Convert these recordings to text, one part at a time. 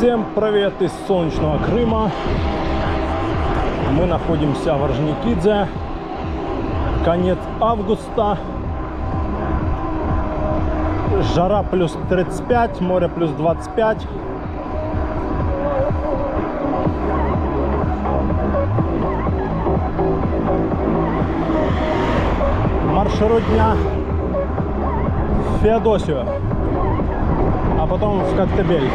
Всем привет из солнечного Крыма. Мы находимся в Орджоникидзе. Конец августа. Жара плюс 35, море плюс 25. Маршрут дня в Феодосию, а потом в Коктебель.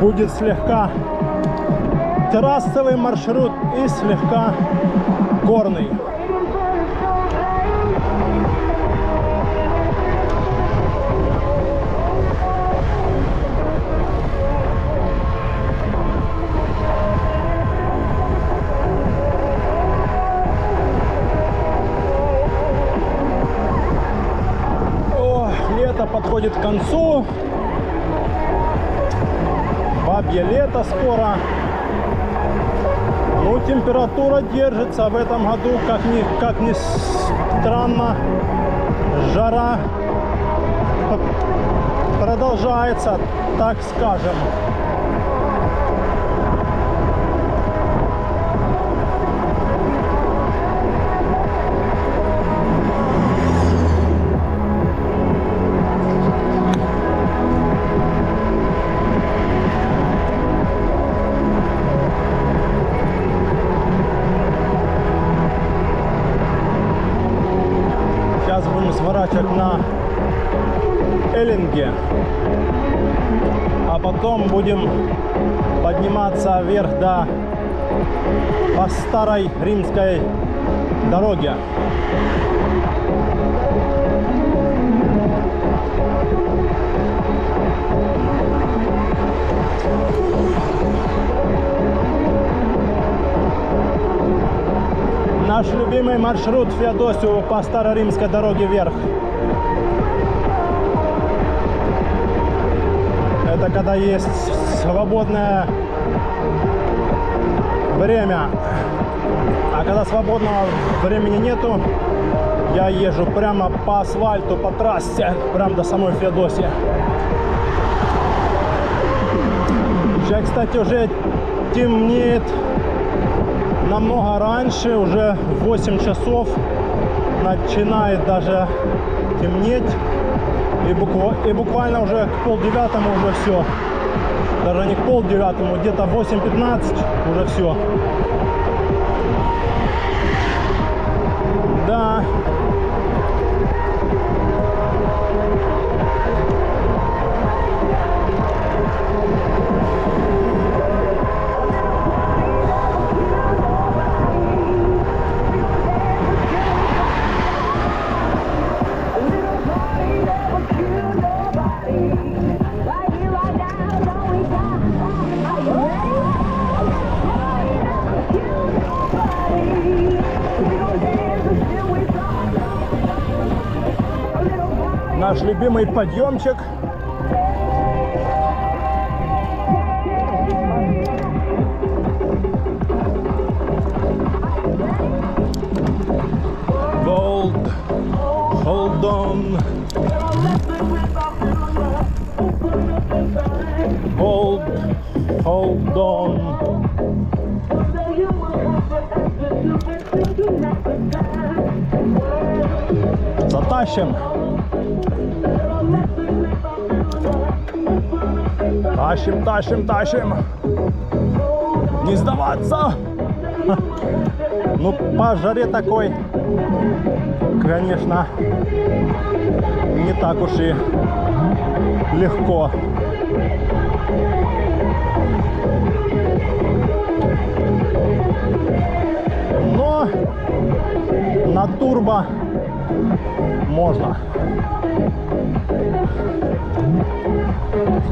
Будет слегка трассовый маршрут и слегка горный. Лето подходит к концу. Бабье лето скоро. Ну, температура держится в этом году, как ни странно. Жара продолжается, так скажем. Сейчас будем сворачивать на Эллинге, а потом будем подниматься вверх по старой римской дороге. Наш любимый маршрут в Феодосию по старой римской дороге вверх. Это когда есть свободное время. А когда свободного времени нету, я езжу прямо по асфальту, по трассе, прямо до самой Феодосии. Сейчас, кстати, уже темнеет намного раньше, уже в 8 часов начинает даже темнеть. И буквально уже к 8:30 уже все. Даже не к 8:30, где-то 8:15 уже все. Да. Наш любимый подъемчик. Hold on. Hold on. Затащим. Тащим. Не сдаваться. Ну, по жаре такой, конечно, не так уж и легко. Но на турбо можно.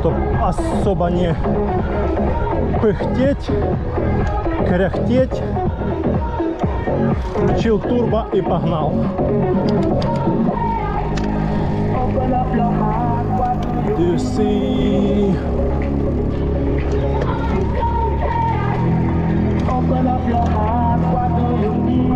Чтоб особо не пыхтеть, кряхтеть. Включил турбо и погнал. Do you see? Open up your heart, what do you need?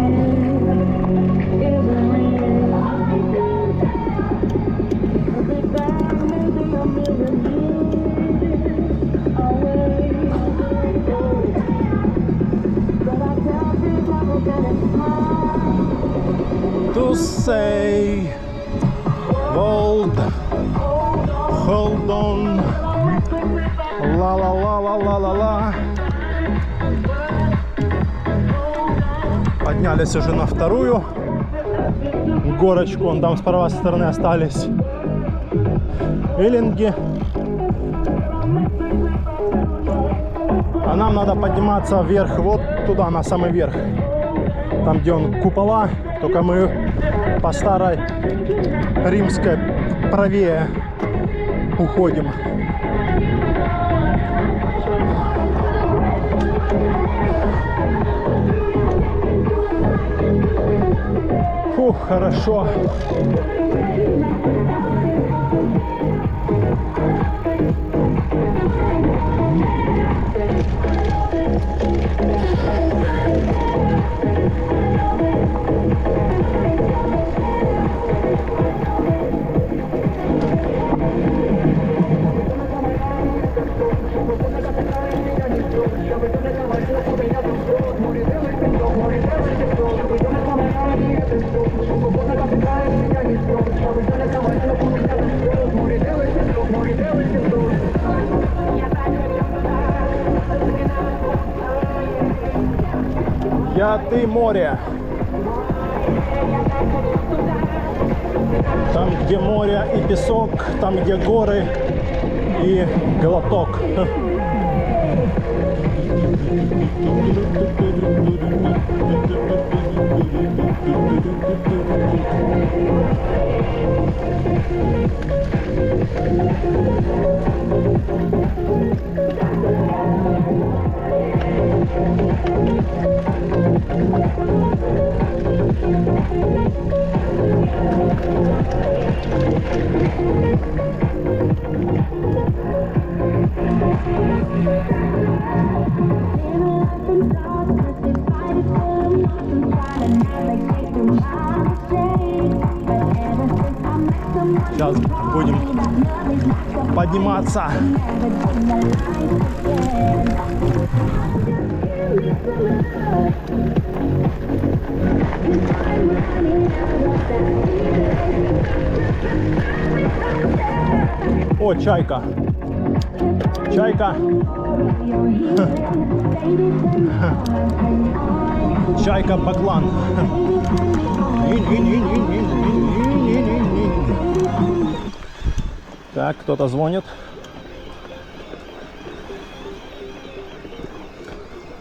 say, hold on, la la la la la la la. Поднялись уже на вторую горочку, вон там с правой стороны остались эллинги. А нам надо подниматься вверх, вот туда, на самый верх. Там, где он купола, только мы по старой римской правее уходим. Фух, хорошо. Я, ты, море. Там, где море и песок, там, где горы и глоток. Сейчас будем подниматься. О, чайка. Чайка. Чайка Баклан. Так, кто-то звонит.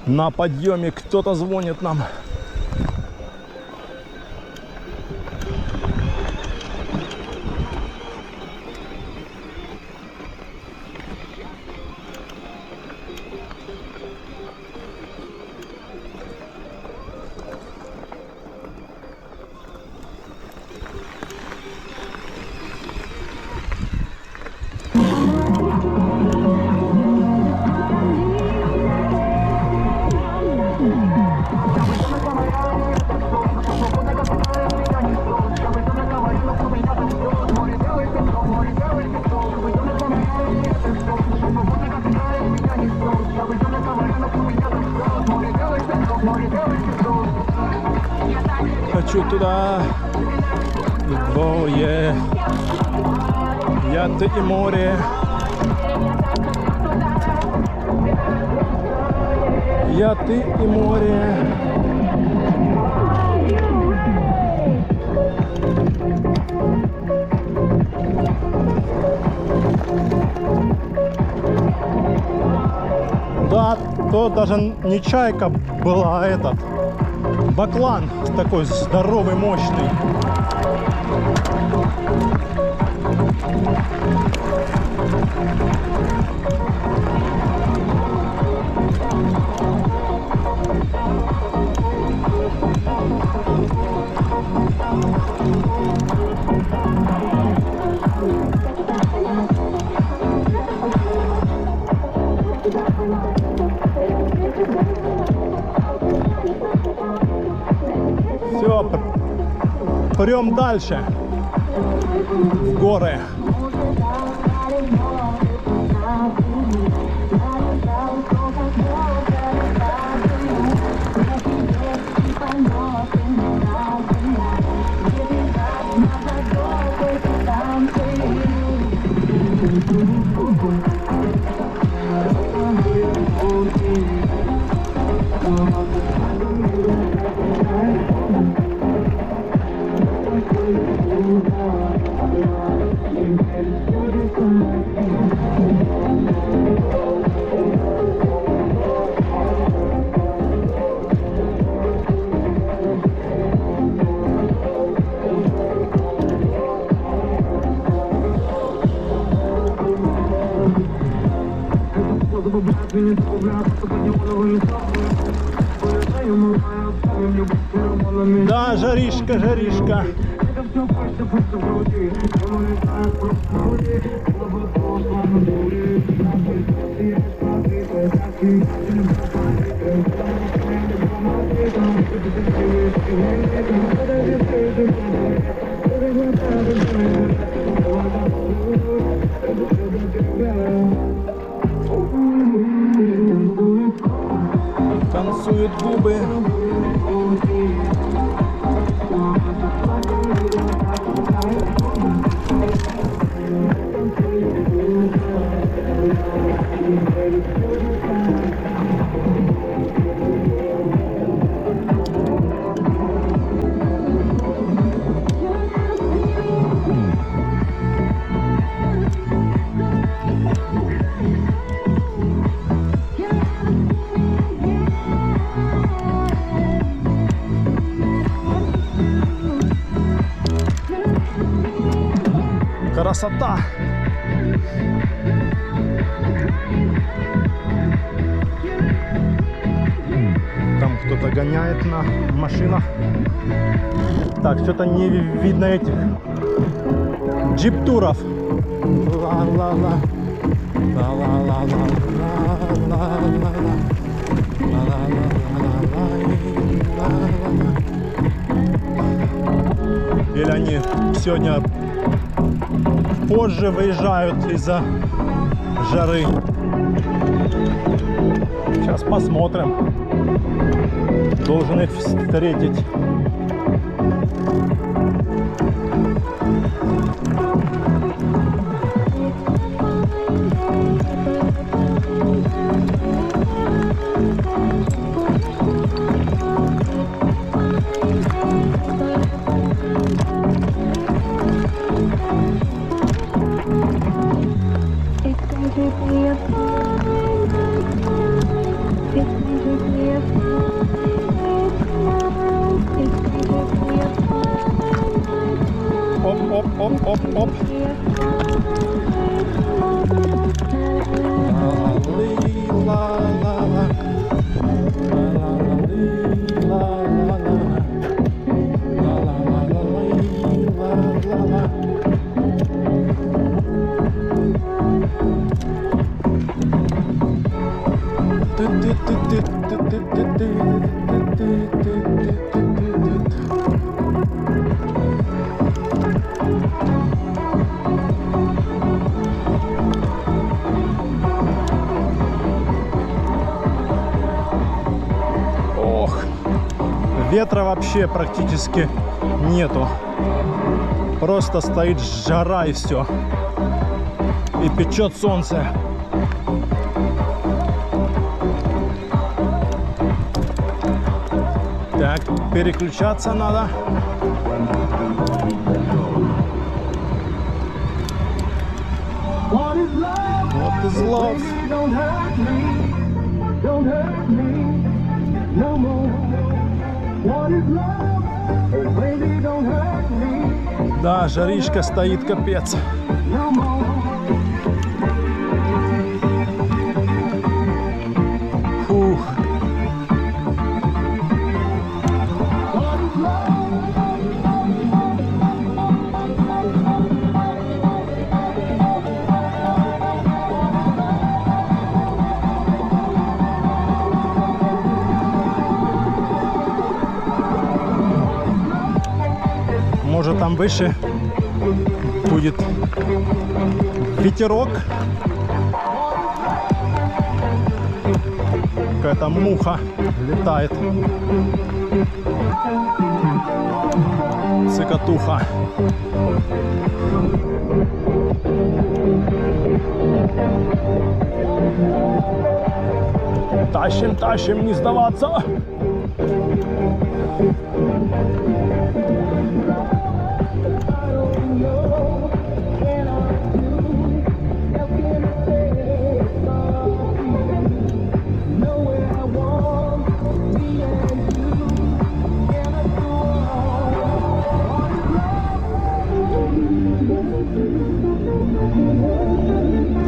На подъеме кто-то звонит нам. Хочу туда, двое, я, ты и море. Я, ты и море. Да, то даже не чайка была, а этот баклан такой здоровый, мощный. Все, прем дальше в горы. Да, жаришка, жаришка. Танцуют губы. Красота! Там кто-то гоняет на машинах. Так, что-то не видно этих джиптуров. Ла-ла-ла. Или они сегодня позже выезжают из-за жары. Сейчас посмотрим. Должен их встретить. Оп-оп-оп-оп-оп. Ветра вообще практически нету. Просто стоит жара и все. И печет солнце. Так, переключаться надо. What is love? Да, жаришка стоит, капец. Фух. Может, там выше будет ветерок. Какая-то муха летает. Цикатуха. Тащим, тащим, не сдаваться.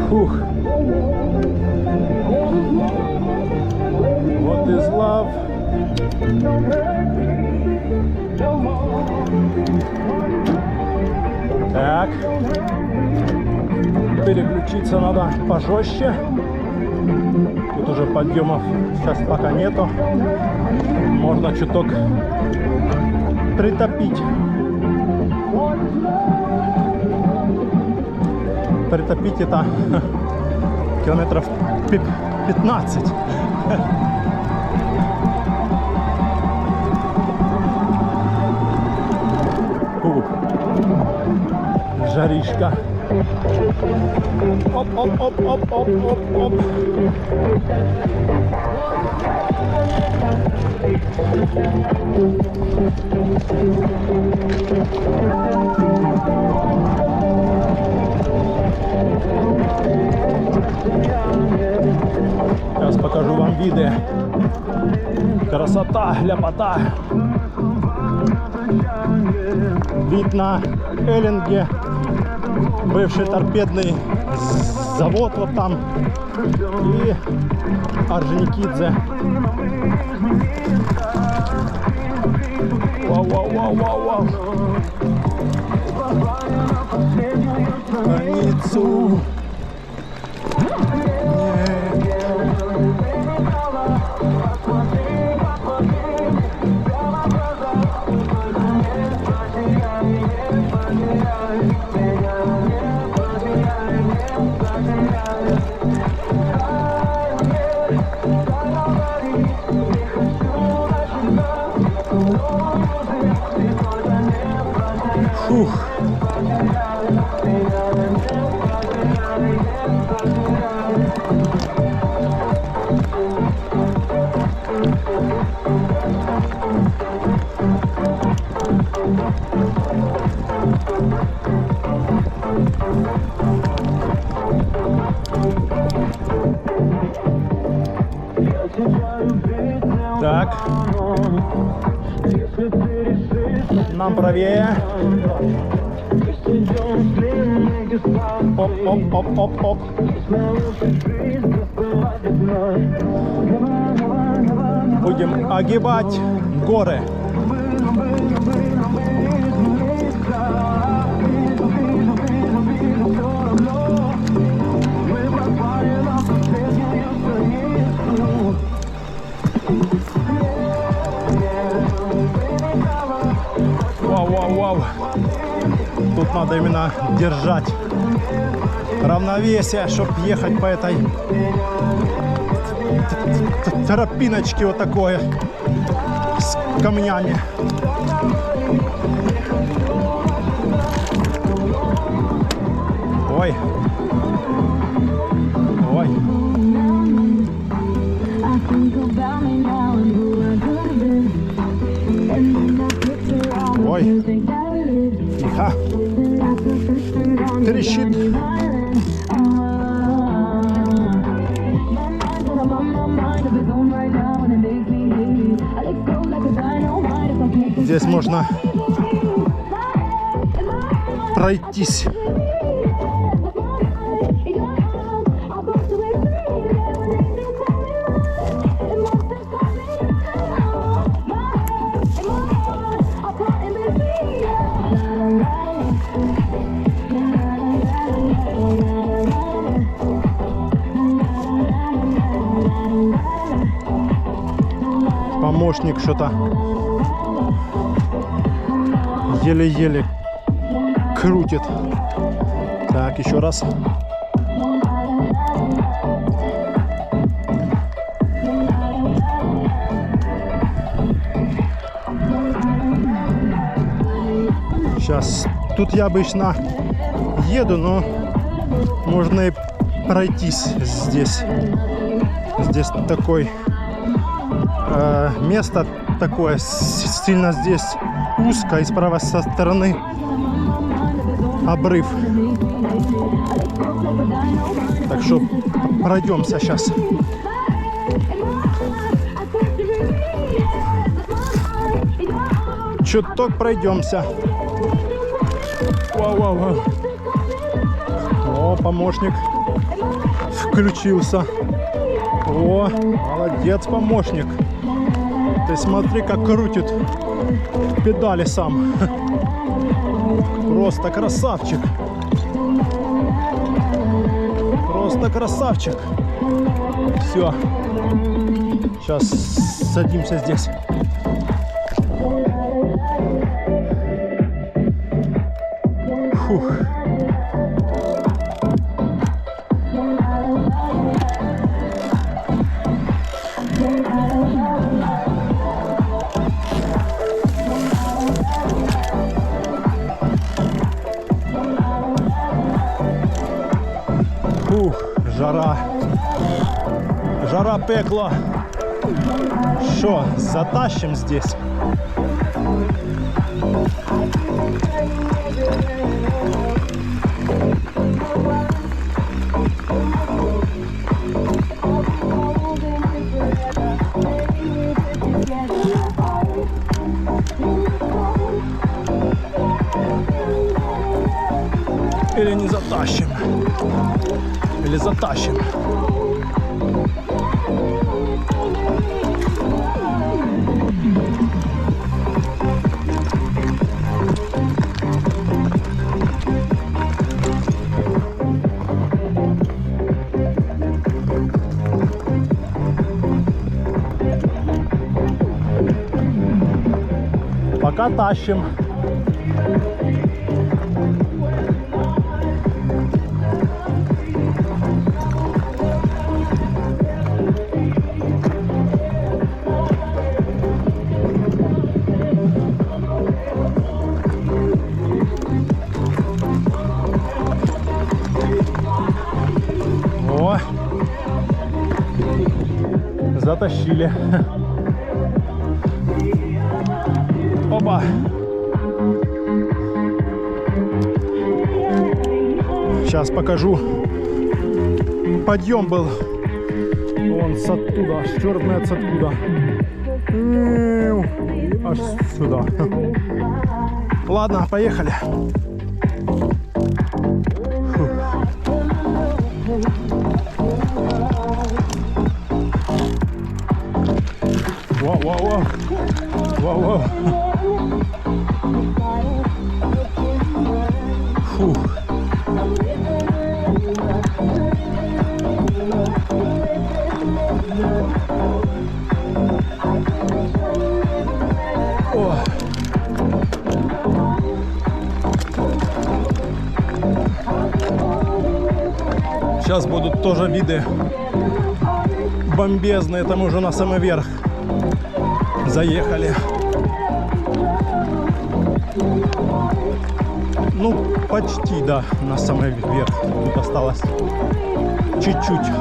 Фух. Так. Переключиться надо пожестче. Тут уже подъемов сейчас пока нету. Можно чуток притопить. Притопить это километров 15. Жаришка. Оп-оп-оп-оп-оп-оп-оп. Сейчас покажу вам виды. Красота, ляпота. Вид на Эллинге. Бывший торпедный завод вот там. И Орджоникидзе. Вау-вау-вау-вау-вау. Границу. Фух. Так. Нам правее. Оп-оп-оп-оп-оп. Будем огибать горы. Вау-вау-вау. Тут надо именно держать равновесие, чтобы ехать по этой тропиночке вот такой с камнями. Ой. Ой. Ой. Тихо. Трещит. Здесь можно пройтись. Помощник что-то еле-еле крутит. Так, еще раз. Сейчас. Тут я обычно еду, но можно и пройтись здесь. Здесь такой место такое, сильно здесь узко, и с правой стороны обрыв. Так что пройдемся сейчас. Чуток пройдемся. Вау-вау-вау. О, помощник включился. О, молодец, помощник. Ты смотри, как крутит педали сам. Просто красавчик. Просто красавчик. Все. Сейчас садимся здесь. Фух. Фух, жара. Жара, пекло. Что, затащим здесь? Или не затащим? Или затащим? Пока тащим. О, затащили. Опа. Сейчас покажу. Подъем был. Вон с оттуда, аж черная откуда. Аж сюда. Ладно, поехали. Вау-вау-вау. Вау-вау. Фух. О. Сейчас будут тоже виды бомбезные, там уже на самый верх заехали. Ну, почти, да, на самый верх. Тут осталось чуть-чуть.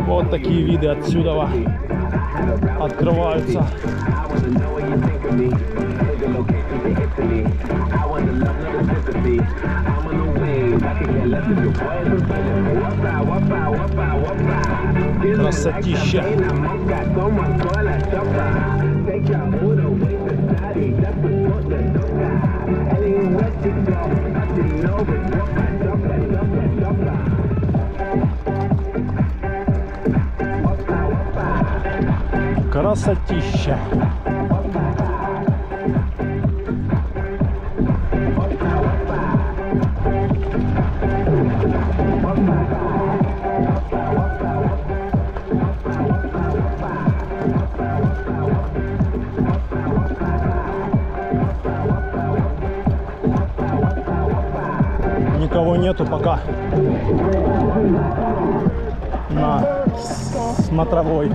Вот такие виды отсюда открываются. Красотища. Красотища. Никого нету пока на смотровой.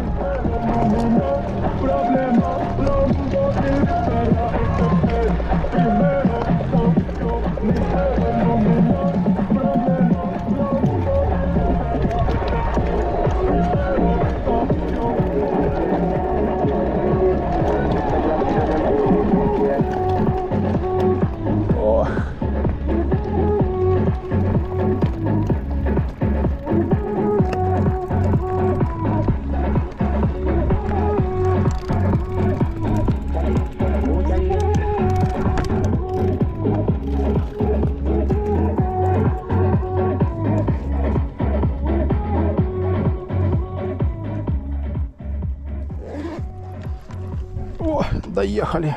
доехали.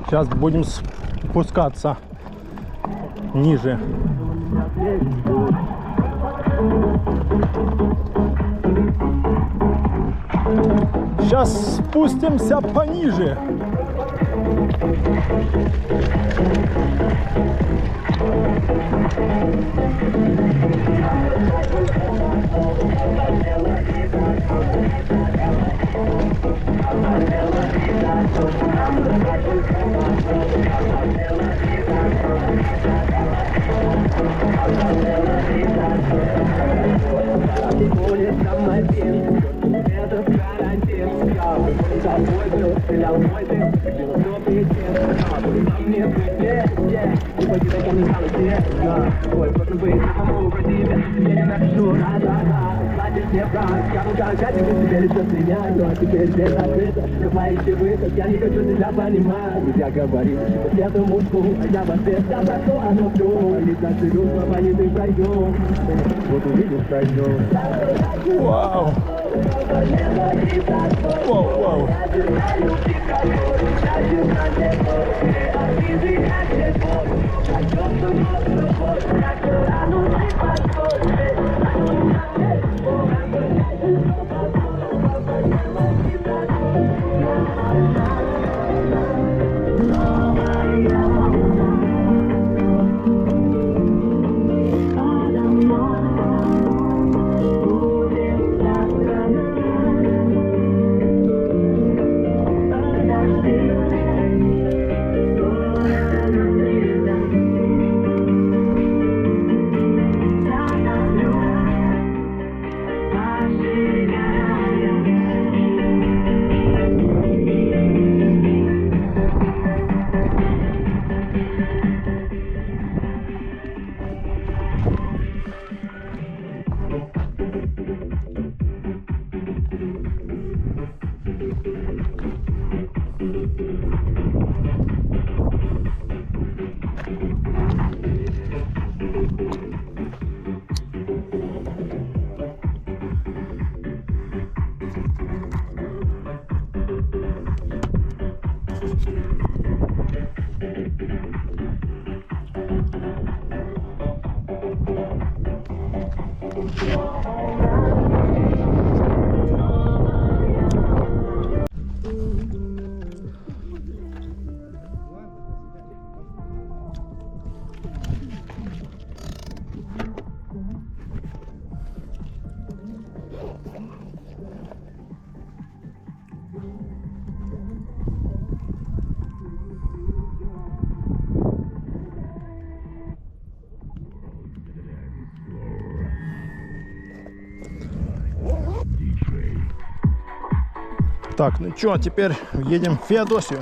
Сейчас будем спускаться ниже. Сейчас спустимся пониже. Я не хочу тебя понимать. Я говорил, что я думаю, а я в ответ сказал, что оно все. Лишь зацелю слова, не ты пройдем. Вот увидишь, пройдем. Вау! Вау, вау! Так, ну что, теперь едем в Феодосию.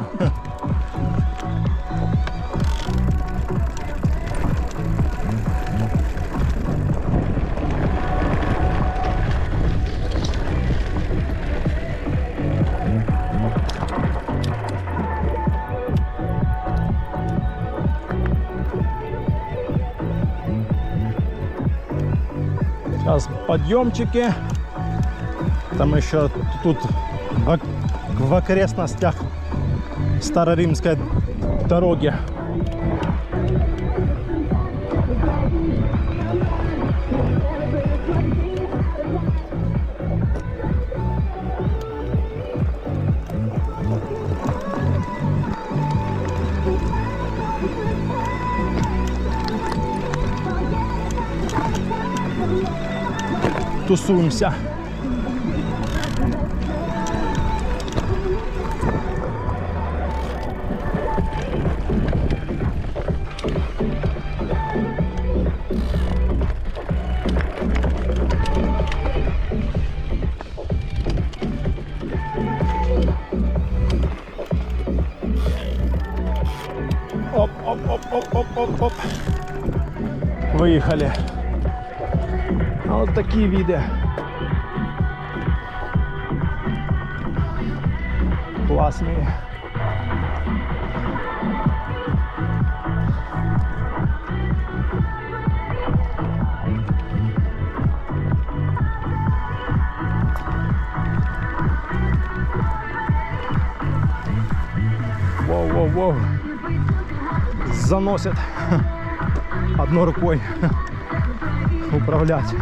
Сейчас подъемчики. Там еще тут в окрестностях Староримской дороги. Тусуемся. Оп-оп-оп-оп-оп. Выехали. А вот такие виды. Классные. Воу-воу-воу. Заносит одной рукой управлять.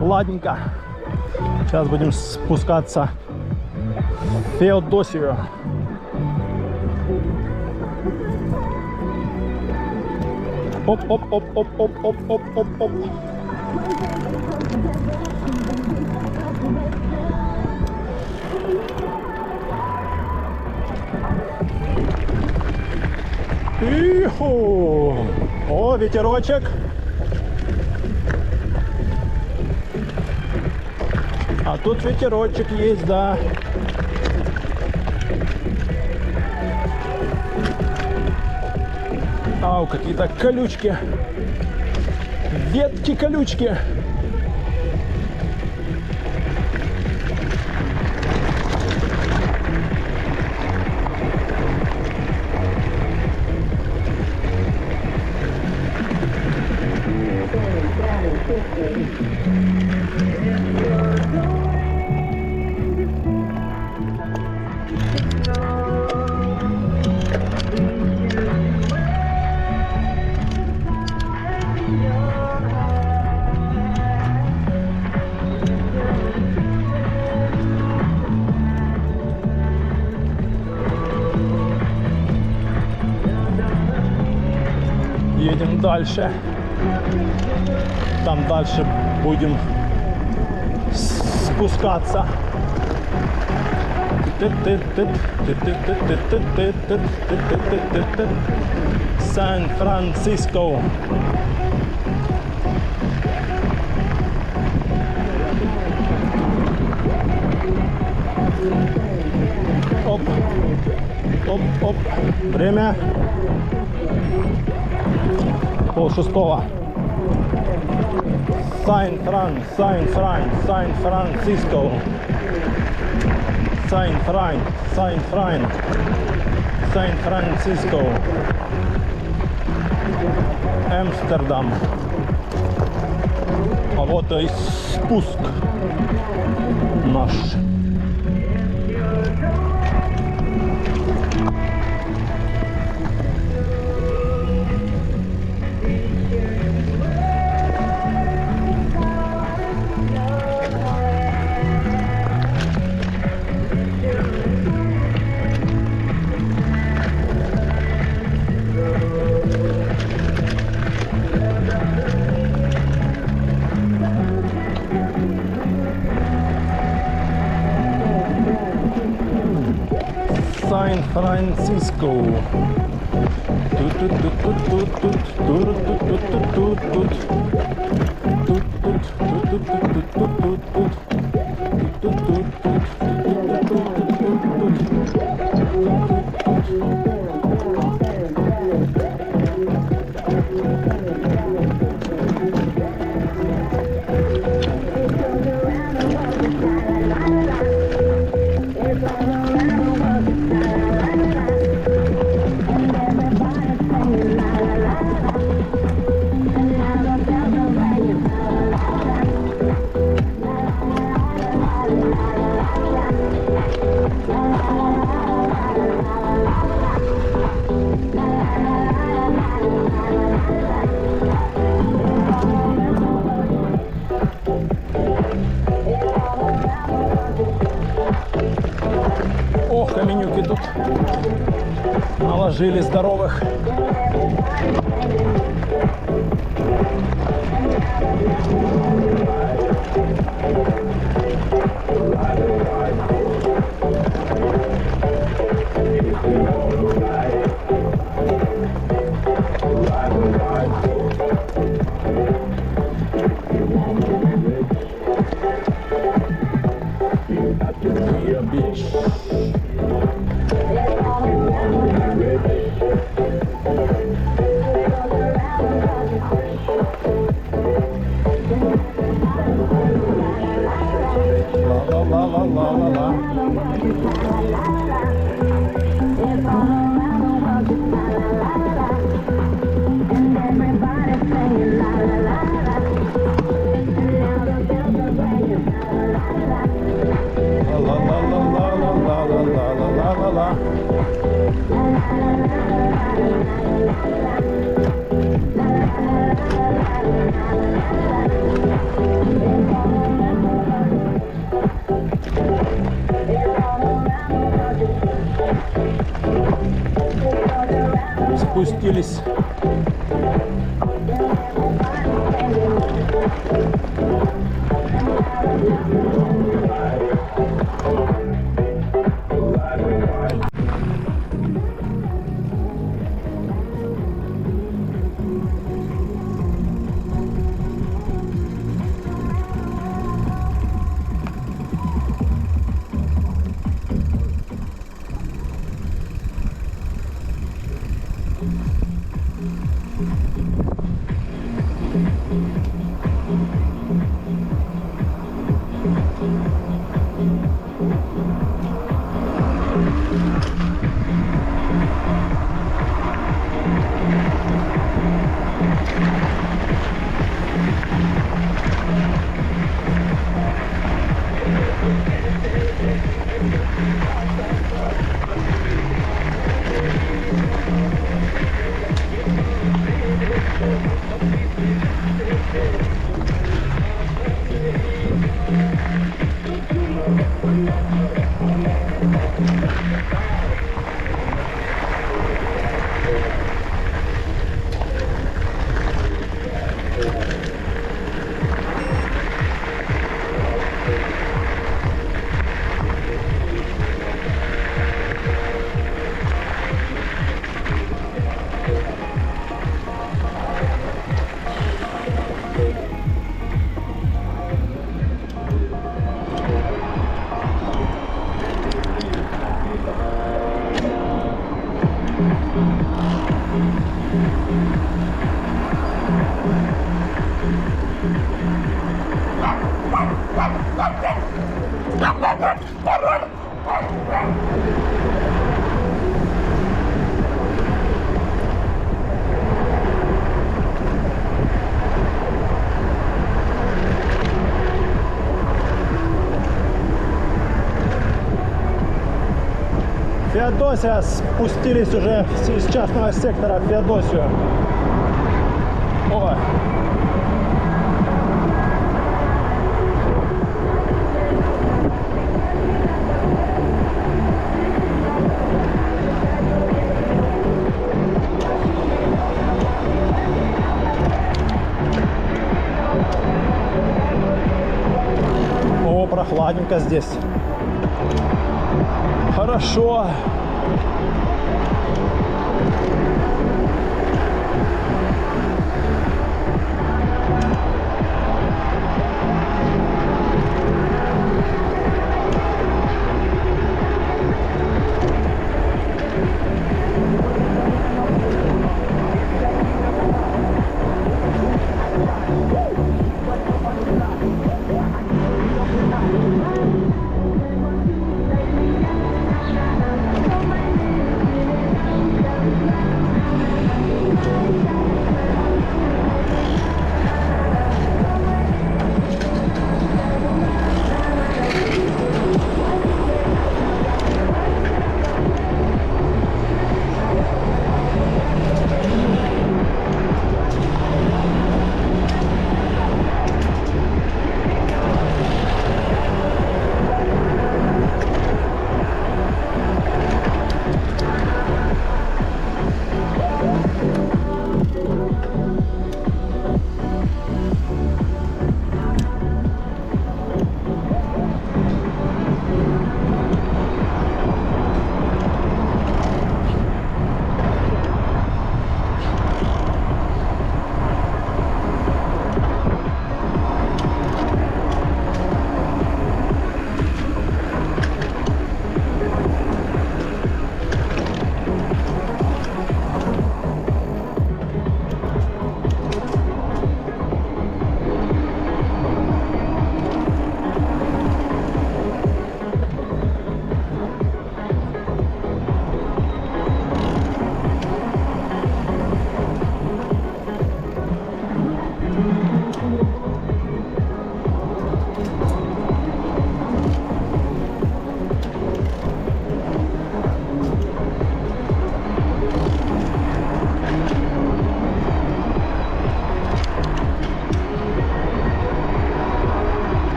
Ладненько. Сейчас будем спускаться в Феодосию. Оп-оп-оп-оп-оп-оп-оп-оп-оп. Иху! О, ветерочек. А тут ветерочек есть, да. Ау, какие-то колючки. Ветки колючки. Едем дальше. Там дальше будем спускаться. Сан-Франциско. Оп. Оп-оп. Время. 5:30. Сан-Франциско. Сан-Франциско. Амстердам. А вот и спуск наш. Сан-Франциско. Ох, каменюки тут наложили здоровых. Bitch. Спустились. Феодосия, спустились уже из частного сектора в Феодосию. О! О, прохладненько здесь. Хорошо.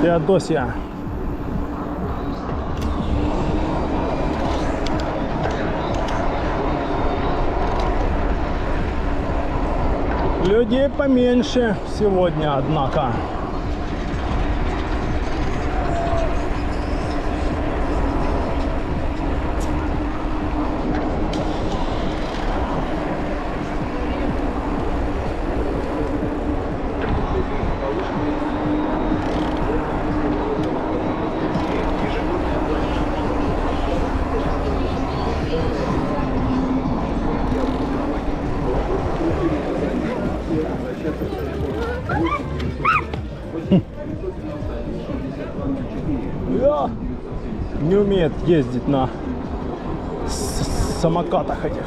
Феодосия. Людей поменьше сегодня, однако. Я не умеет ездить на самокатах этих.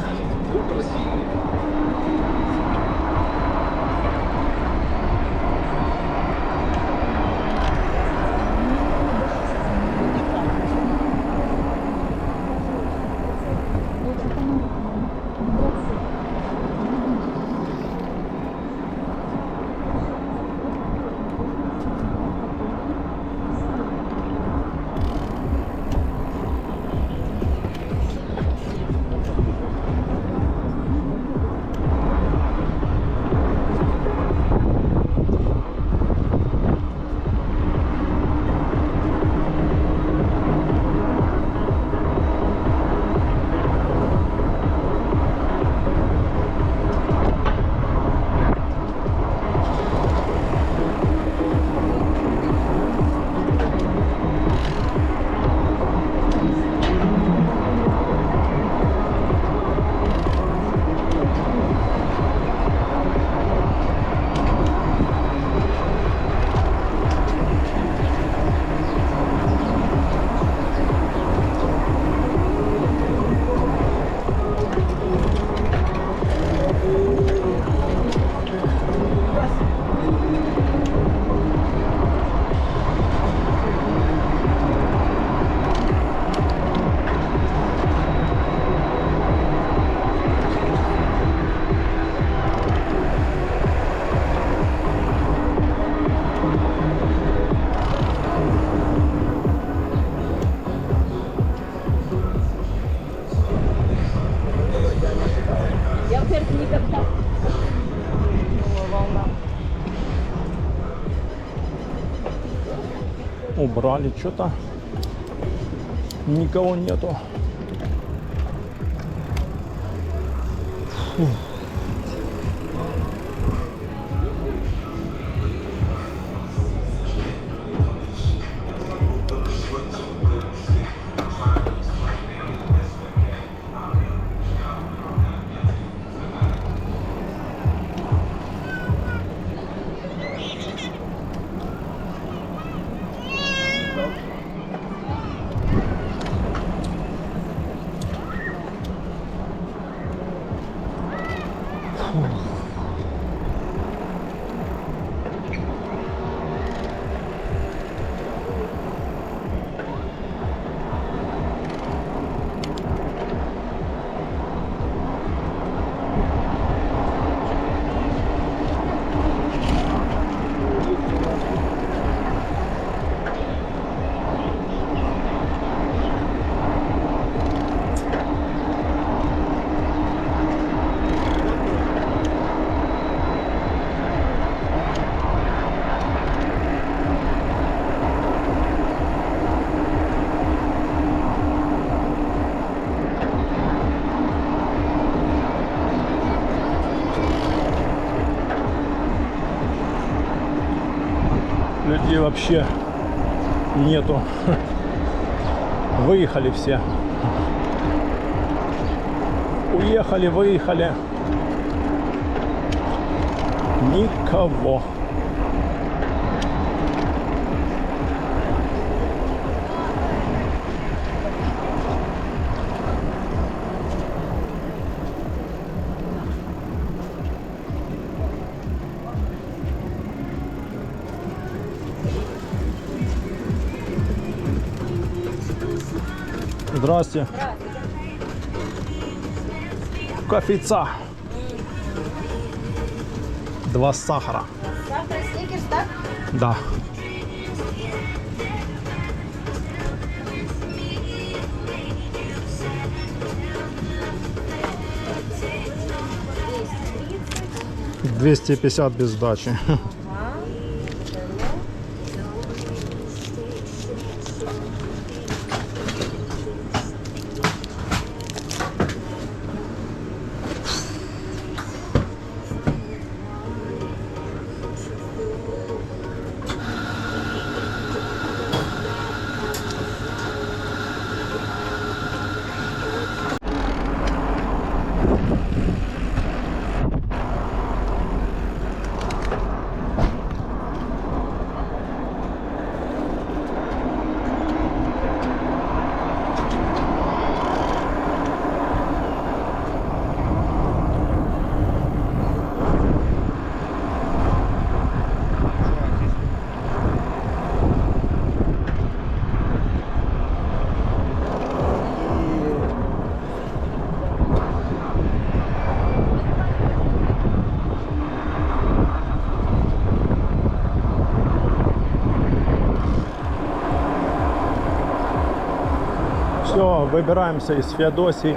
Убрали что-то. Никого нету. Фу. Людей вообще нету. Выехали все. Уехали, выехали. Никого. Здрасте. Кофейца. 2 сахара. Завтра сникерс, так? Да. 250 без сдачи. Все, выбираемся из Феодосии.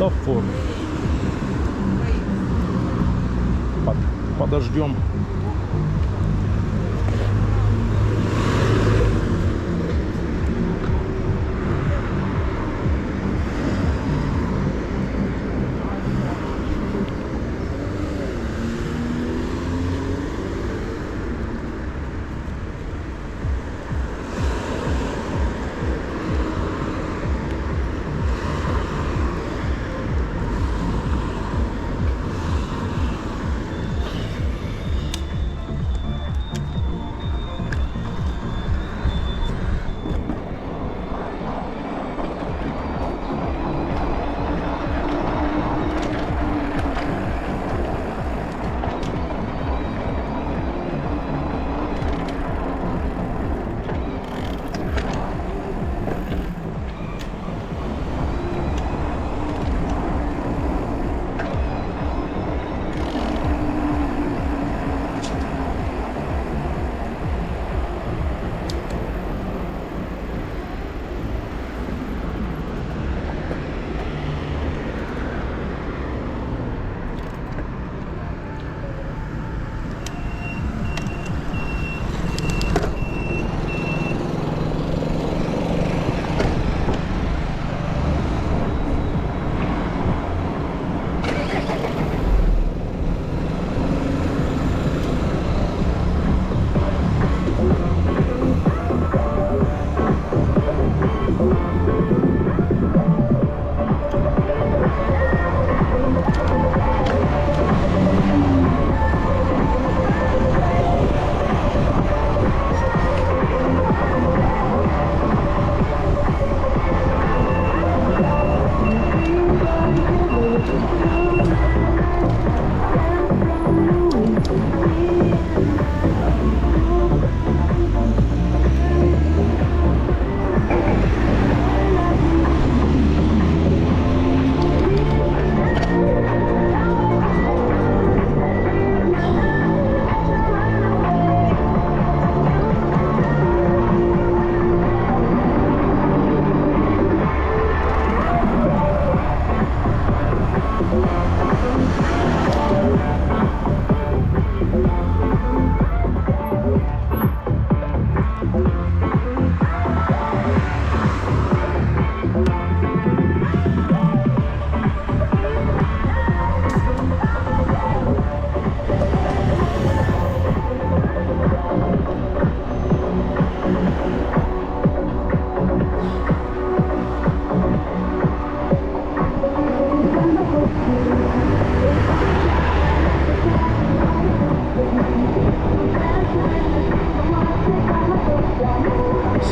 светофор. Подождем.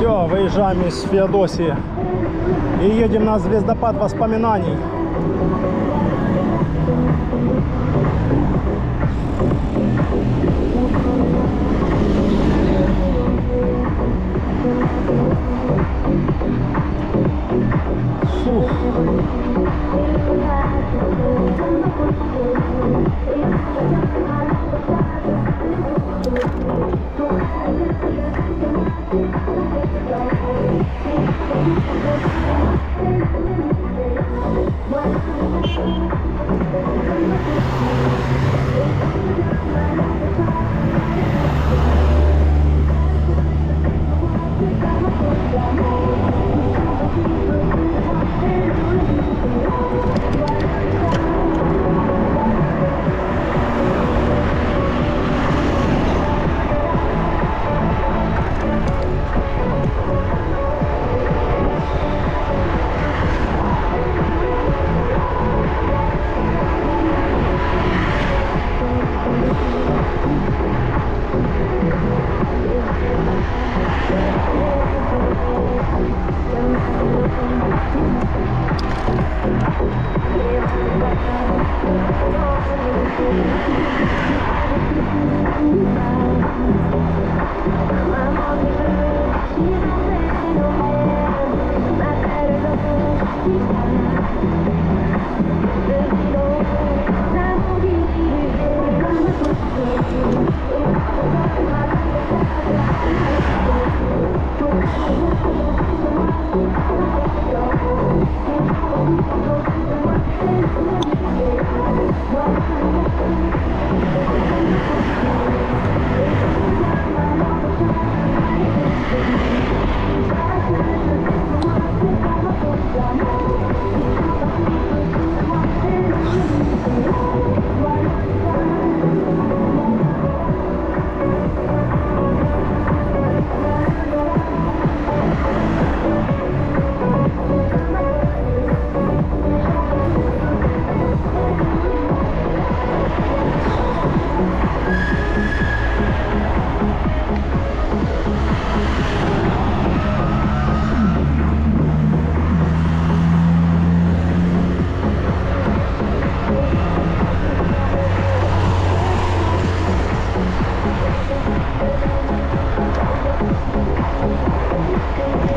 Все, выезжаем из Феодосии и едем на звездопад воспоминаний. Фух.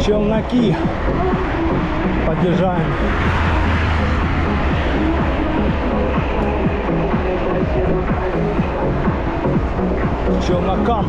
Челноки подъезжаем. К челнокам.